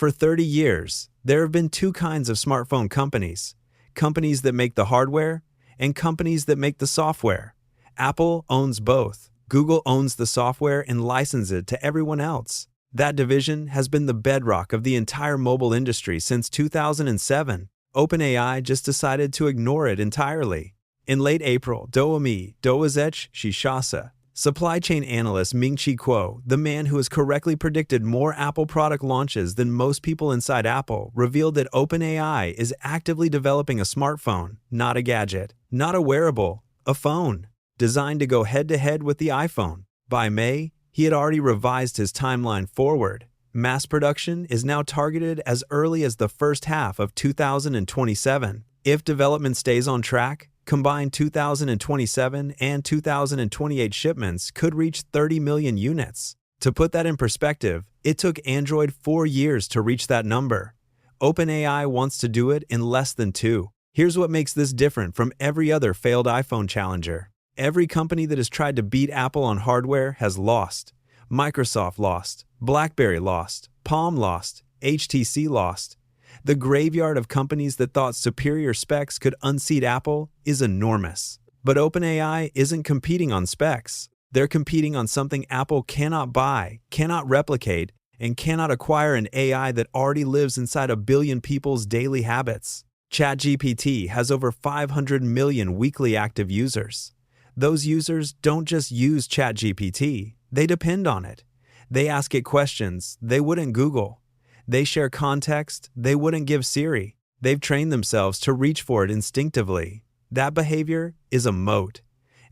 For 30 years, there have been two kinds of smartphone companies: companies that make the hardware and companies that make the software. Apple owns both. Google owns the software and licenses it to everyone else. That division has been the bedrock of the entire mobile industry since 2007. OpenAI just decided to ignore it entirely. In late April, Doazech Shishasa, supply chain analyst Ming-Chi Kuo, the man who has correctly predicted more Apple product launches than most people inside Apple, revealed that OpenAI is actively developing a smartphone, not a gadget, not a wearable, a phone, designed to go head-to-head with the iPhone. By May, he had already revised his timeline forward. Mass production is now targeted as early as the first half of 2027. If development stays on track, combined 2027 and 2028 shipments could reach 30 million units. To put that in perspective, it took Android 4 years to reach that number. OpenAI wants to do it in less than 2. Here's what makes this different from every other failed iPhone challenger. Every company that has tried to beat Apple on hardware has lost. Microsoft lost, BlackBerry lost, Palm lost, HTC lost. The graveyard of companies that thought superior specs could unseat Apple is enormous. But OpenAI isn't competing on specs. They're competing on something Apple cannot buy, cannot replicate, and cannot acquire: an AI that already lives inside a billion people's daily habits. ChatGPT has over 500 million weekly active users. Those users don't just use ChatGPT, they depend on it. They ask it questions they wouldn't Google. They share context they wouldn't give Siri. They've trained themselves to reach for it instinctively. That behavior is a moat.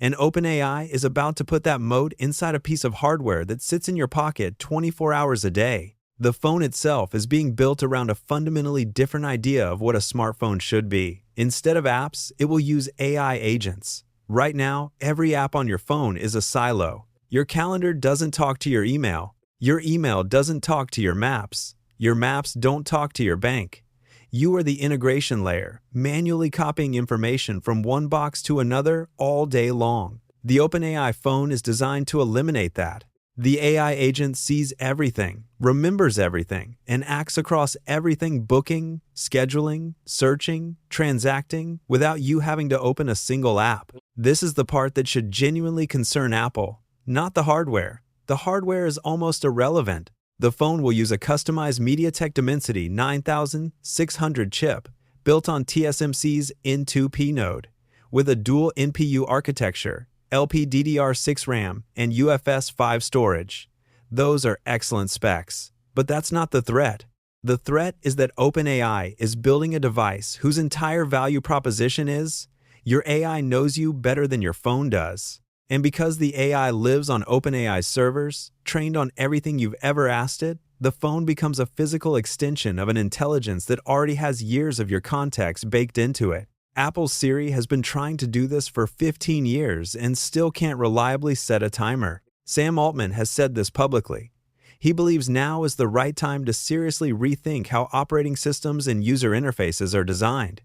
And OpenAI is about to put that moat inside a piece of hardware that sits in your pocket 24 hours a day. The phone itself is being built around a fundamentally different idea of what a smartphone should be. Instead of apps, it will use AI agents. Right now, every app on your phone is a silo. Your calendar doesn't talk to your email. Your email doesn't talk to your maps. Your maps don't talk to your bank. You are the integration layer, manually copying information from one box to another all day long. The OpenAI phone is designed to eliminate that. The AI agent sees everything, remembers everything, and acts across everything: booking, scheduling, searching, transacting, without you having to open a single app. This is the part that should genuinely concern Apple, not the hardware. The hardware is almost irrelevant. The phone will use a customized MediaTek Dimensity 9600 chip built on TSMC's N2P node with a dual NPU architecture, LPDDR6 RAM, and UFS 5 storage. Those are excellent specs, but that's not the threat. The threat is that OpenAI is building a device whose entire value proposition is: your AI knows you better than your phone does. And because the AI lives on OpenAI's servers, trained on everything you've ever asked it, the phone becomes a physical extension of an intelligence that already has years of your context baked into it. Apple's Siri has been trying to do this for 15 years and still can't reliably set a timer. Sam Altman has said this publicly. He believes now is the right time to seriously rethink how operating systems and user interfaces are designed.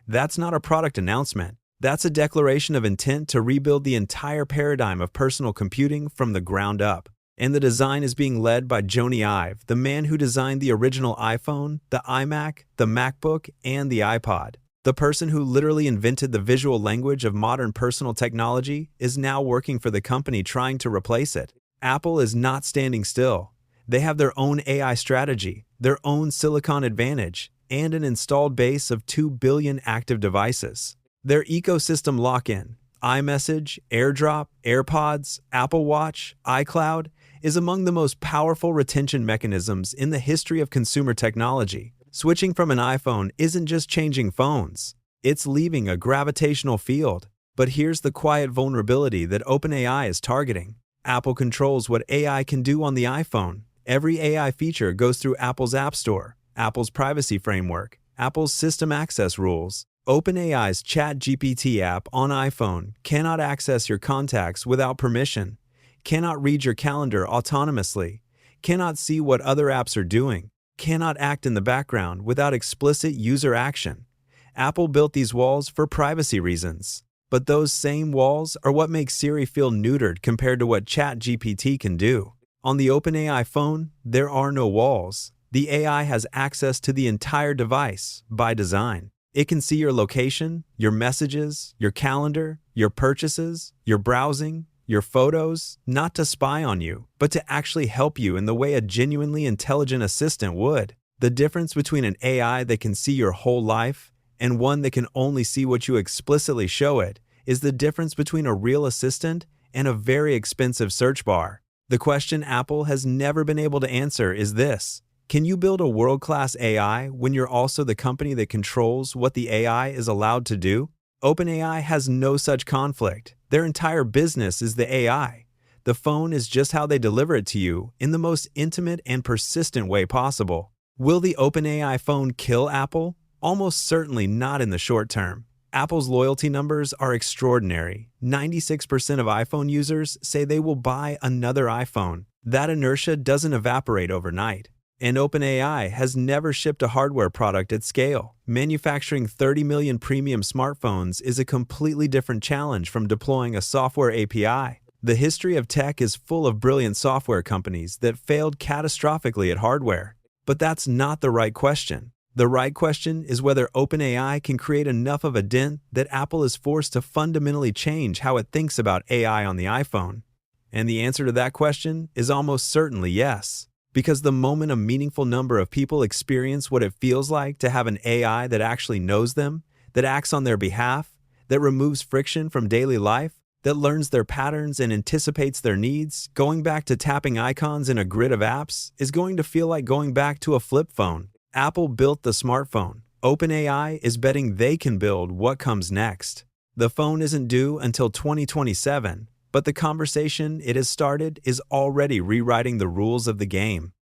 That's not a product announcement. That's a declaration of intent to rebuild the entire paradigm of personal computing from the ground up. And the design is being led by Jony Ive, the man who designed the original iPhone, the iMac, the MacBook, and the iPod. The person who literally invented the visual language of modern personal technology is now working for the company trying to replace it. Apple is not standing still. They have their own AI strategy, their own silicon advantage, and an installed base of 2 billion active devices. Their ecosystem lock-in, iMessage, AirDrop, AirPods, Apple Watch, iCloud, is among the most powerful retention mechanisms in the history of consumer technology. Switching from an iPhone isn't just changing phones, it's leaving a gravitational field. But here's the quiet vulnerability that OpenAI is targeting. Apple controls what AI can do on the iPhone. Every AI feature goes through Apple's App Store, Apple's privacy framework, Apple's system access rules. OpenAI's ChatGPT app on iPhone cannot access your contacts without permission, cannot read your calendar autonomously, cannot see what other apps are doing, cannot act in the background without explicit user action. Apple built these walls for privacy reasons. But those same walls are what make Siri feel neutered compared to what ChatGPT can do. On the OpenAI phone, there are no walls. The AI has access to the entire device by design. It can see your location, your messages, your calendar, your purchases, your browsing, your photos, not to spy on you, but to actually help you in the way a genuinely intelligent assistant would. The difference between an AI that can see your whole life and one that can only see what you explicitly show it is the difference between a real assistant and a very expensive search bar. The question Apple has never been able to answer is this: can you build a world-class AI when you're also the company that controls what the AI is allowed to do? OpenAI has no such conflict. Their entire business is the AI. The phone is just how they deliver it to you in the most intimate and persistent way possible. Will the OpenAI phone kill Apple? Almost certainly not in the short term. Apple's loyalty numbers are extraordinary. 96% of iPhone users say they will buy another iPhone. That inertia doesn't evaporate overnight. And OpenAI has never shipped a hardware product at scale. Manufacturing 30 million premium smartphones is a completely different challenge from deploying a software API. The history of tech is full of brilliant software companies that failed catastrophically at hardware. But that's not the right question. The right question is whether OpenAI can create enough of a dent that Apple is forced to fundamentally change how it thinks about AI on the iPhone. And the answer to that question is almost certainly yes. Because the moment a meaningful number of people experience what it feels like to have an AI that actually knows them, that acts on their behalf, that removes friction from daily life, that learns their patterns and anticipates their needs, going back to tapping icons in a grid of apps is going to feel like going back to a flip phone. Apple built the smartphone. OpenAI is betting they can build what comes next. The phone isn't due until 2027. But the conversation it has started is already rewriting the rules of the game.